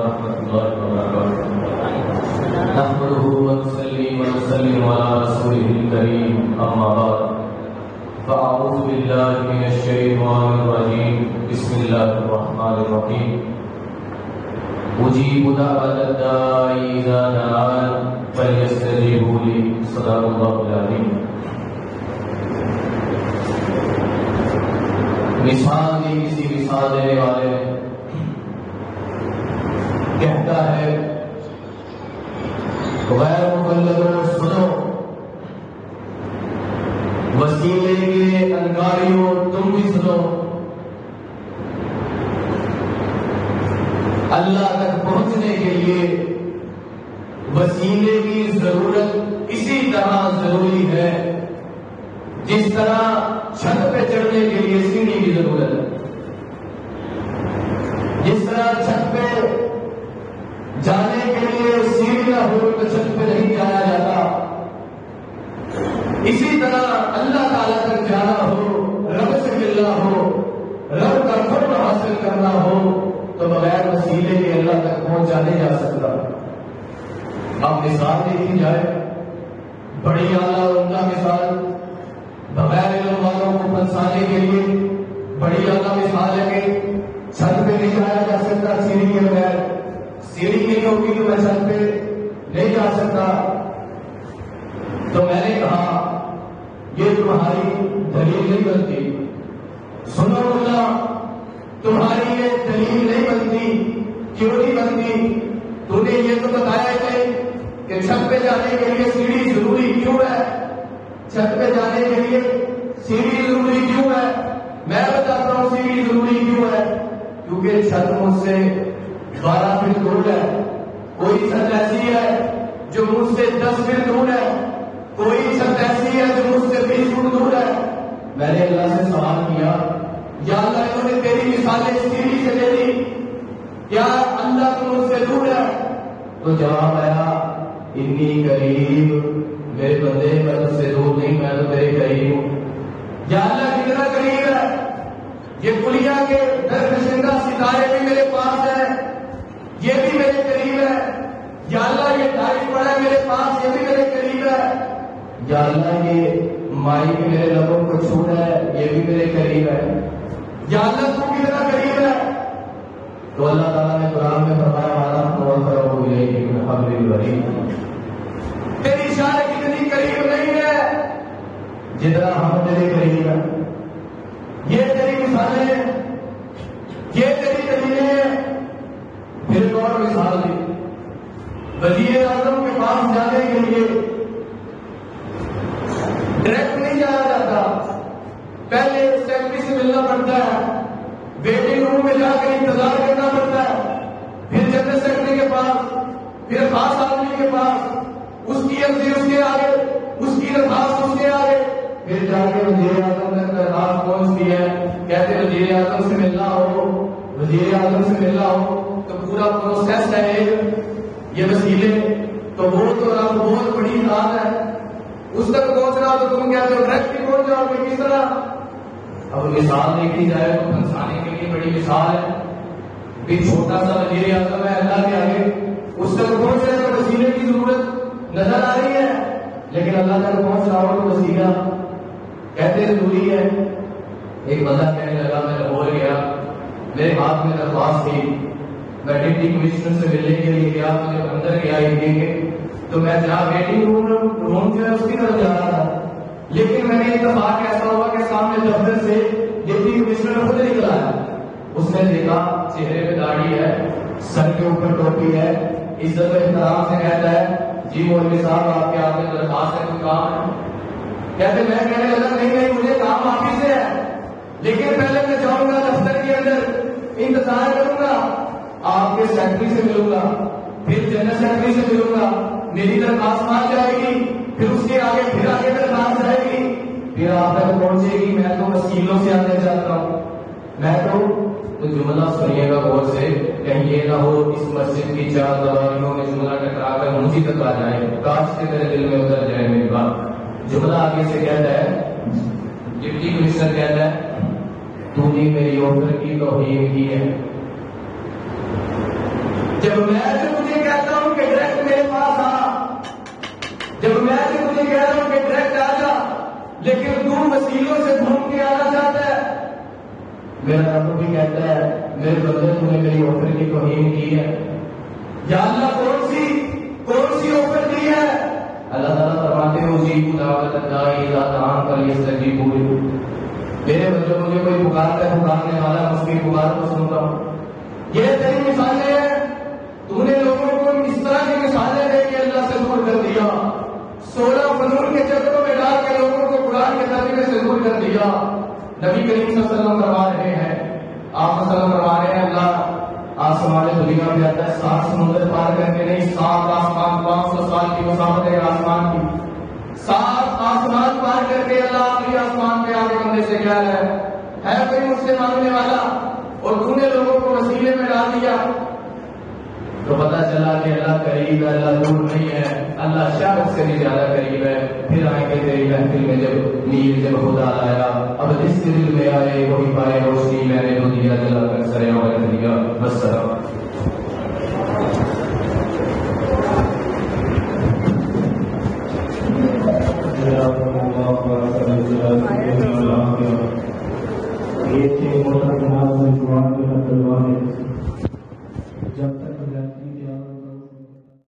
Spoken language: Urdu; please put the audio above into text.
ورحمة الله وبركاته. نحمده ونصلي ونسلم على رسوله الكريم أما بعد فأعوذ بالله من الشيطان الرجيم بسم الله الرحمن الرحيم. أجيب دعوة الداعي إذا دعان فليستجيبوا لي. صدق الله العظيم. مثال دی کسی مثال دینے والے کہتا ہے غیر مبلغوں سنو، وسیلے کے انکاریوں تم بھی سنو، اللہ تک پہنچنے کے لیے وسیلے کی ضرورت اسی طرح ضروری ہے جس طرح چھت پہ چڑھنے کے لیے سیڑھی کی ضرورت ہے. جس طرح چھت پہ جانے کے لیے سیڑھی نہ ہو تو چھت پہ نہیں جایا جاتا، اسی طرح اللہ تعالیٰ تک جانا ہو، رب سے ملنا ہو، رب کا قرب حاصل کرنا ہو تو بغیر وسیلے کے اللہ تک پہنچا نہیں جا سکتا. اب مثال دیکھی جائے، بڑی اعلیٰ عمدہ مثال، بغیر علم والوں کو پہنچانے کے لیے بڑی اعلیٰ مثال ہے کہ چھت پہ نہیں جایا جا سکتا سیڑھی کے بغیر. سیڑھی نہیں ہوگی تو میں چھت پہ نہیں جا سکتا. تو میں نے کہا یہ تمہاری دلیل نہیں بنتی. سنو اللہ، تمہاری یہ دلیل نہیں بنتی. کیوں نہیں بنتی؟ تو نے یہ تو بتایا کہ چھت پہ جانے کے لیے سیڑھی ضروری کیوں ہے؟ چھت پہ جانے کے لیے سیڑھی ضروری کیوں ہے؟ میں بتاتا ہوں سیڑھی ضروری کیوں ہے. کیونکہ چھت مجھ سے 12 فٹ دور ہے، کوئی چھت ایسی ہے جو مجھ سے 10 فٹ دور ہے، کوئی چھت ایسی ہے جو مجھ سے 20 فٹ دور ہے. میں نے اللہ سے سوال کیا، یا اللہ انہوں نے تیری مثالیں سیڑھی سے لے لی، کیا اللہ تو مجھ سے دور ہے؟ تو جواب آیا اتنی قریب میرے بندے، میں تجھ سے دور نہیں، میں تو تیرے قریب ہوں. یا اللہ کتنا قریب ہے؟ یہ کلیا کے درخشندہ ستارے بھی میرے پاس ہیں، یہ بھی میرے قریب ہے. یا اللہ یہ تاریخ پڑا ہے میرے پاس، یہ بھی میرے قریب ہے. یا اللہ یہ مائی بھی میرے لبوں کو چھو رہا ہے، یہ بھی میرے قریب ہے. یا اللہ تو کتنا قریب ہے؟ تو اللہ تعالیٰ نے قرآن میں فرمایا تیری شان کتنی قریب نہیں ہے جتنا ہم تیرے قریب ہیں. یہ تیری مثالیں ہیں، یہ تیری دلیلیں ہیں. پھر ایک اور مثال دی، وزیر اعظم کے پاس جانے کے لیے ڈائریکٹ نہیں جایا جاتا، پہلے سیکرٹری سے ملنا پڑتا ہے، ویٹنگ روم میں جا کے انتظار کرنا پڑتا ہے، پھر جنرل سیکرٹری کے پاس، پھر خاص آدمی کے پاس، اس کی عرضی اس کے آگے، اس کی درخواست اس کے آگے، پھر جا کے وزیر اعظم نے درخواست پہنچتی ہے. کہتے وزیر اعظم سے ملنا ہو، وزیر اعظم سے ملنا ہو تو پورا پروسیس ہے. یہ وسیلے تو وہ تو رب بہت بڑی ذات ہے، اس تک پہنچنا تو تم کہتے ہو ڈائریکٹ ہی پہنچ جاؤ گے، کس طرح؟ اب مثال دیکھی جائے تو پہنچانے کے لیے بڑی مثال ہے کہ چھوٹا سا وزیر اعظم ہے اللہ کے آگے، اس تک پہنچنے کا وسیلے کی ضرورت نظر آ رہی ہے، لیکن اللہ تک پہنچ رہا ہو تو وسیلہ کہتے ضروری ہے. ایک بندہ کہنے لگا میں لاہور گیا، میرے ہاتھ میں درخواست تھی، میں ڈپٹی کمشنر سے ملنے کے لیے گیا، مجھے اندر گیا کے تو میں جہاں ویٹنگ روم جو ہے اس کی طرف جا رہا تھا، لیکن میں نے اتفاق ایسا ہوا کہ سامنے دفتر سے ڈپٹی کمشنر خود نکلا ہے. اس نے دیکھا چہرے پہ داڑھی ہے، سر کے اوپر ٹوپی ہے، عزت و احترام سے کہتا ہے جی مولوی صاحب آپ کے ہاتھ میں درخواست ہے، کوئی کام ہے؟ کہتے میں کہنے لگا نہیں مجھے کام آفس سے ہے، لیکن پہلے میں جاؤں گا دفتر کے اندر، انتظار کروں گا، آپ کے سیکرٹری سے ملوں گا، پھر جنرل سیکرٹری سے ملوں گا، میری درخواست مان جائے گی، پھر اس کے آگے درخواست جائے گی، پھر آپ تک پہنچے گی. میں تو وسیلوں سے آنے چاہتا ہوں. میں تو جملہ سنیے گا غور سے، کہیں یہ نہ ہو اس مسجد کی 4 دیواریوں میں جملہ ٹکرا کر مجھے تک آ جائے، کاش کے میرے دل میں اتر جائے میری بات. جملہ آگے سے کہتا ہے، ڈپٹی کمشنر کہتا ہے تو نے میری آفر کی توہین کی ہے. جب میں تجھے کہتا ہوں کہ ڈائریکٹ میرے پاس آ، جب میں تجھے کہہ رہا ہوں کہ ڈائریکٹ آ جا، لیکن تو وسیلوں سے گھوم کے آنا چاہتا ہے. میرا رب بھی کہتا ہے میرے بندے تو نے میری آفر کی توہین کی ہے. یا اللہ کون سی آفر دی ہے؟ اللہ تعالیٰ فرماتے ہیں اجیب دعوت الداعی اذا دعان فلیستجیبوا لی. میرے بندے مجھے کوئی پکارتا ہے، پکارنے والا اس کی پکار کو سنتا ہوں. یہ تیری مثالیں ہیں. تو نے لوگوں کو اس طرح کی مثالیں دے کے اللہ سے دور کر دیا. 16 فنون کے چکروں میں ڈال کے لوگوں کو قرآن کے ترجمے سے دور کر دیا. نبی کریم صلی اللہ علیہ وسلم فرما رہے ہیں، آپ وسلم فرما رہے ہیں، اللہ آسمان دنیا میں آتا ہے 7 سمندر پار کر کے نہیں، 7 آسمان 500 سال کی مسافت ہے آسمان کی. 7 آسمان پار کر کے اللہ آخری آسمان پہ آگے بندے سے کہہ رہا ہے کوئی مجھ سے مانگنے والا؟ اور تو نے لوگوں کو وسیلے میں ڈال دیا. تو پتا چلا کہ اللہ قریب ہے، اللہ دور نہیں ہے، اللہ شاید سے بھی زیادہ قریب ہے. پھر آئیں گے تیری محفل میں جب نیل جب خدا لایا، اب جس کے دل میں آئے وہی پائے روشنی، میں نے وہ دیا جلا کر سرے اور دیا. بس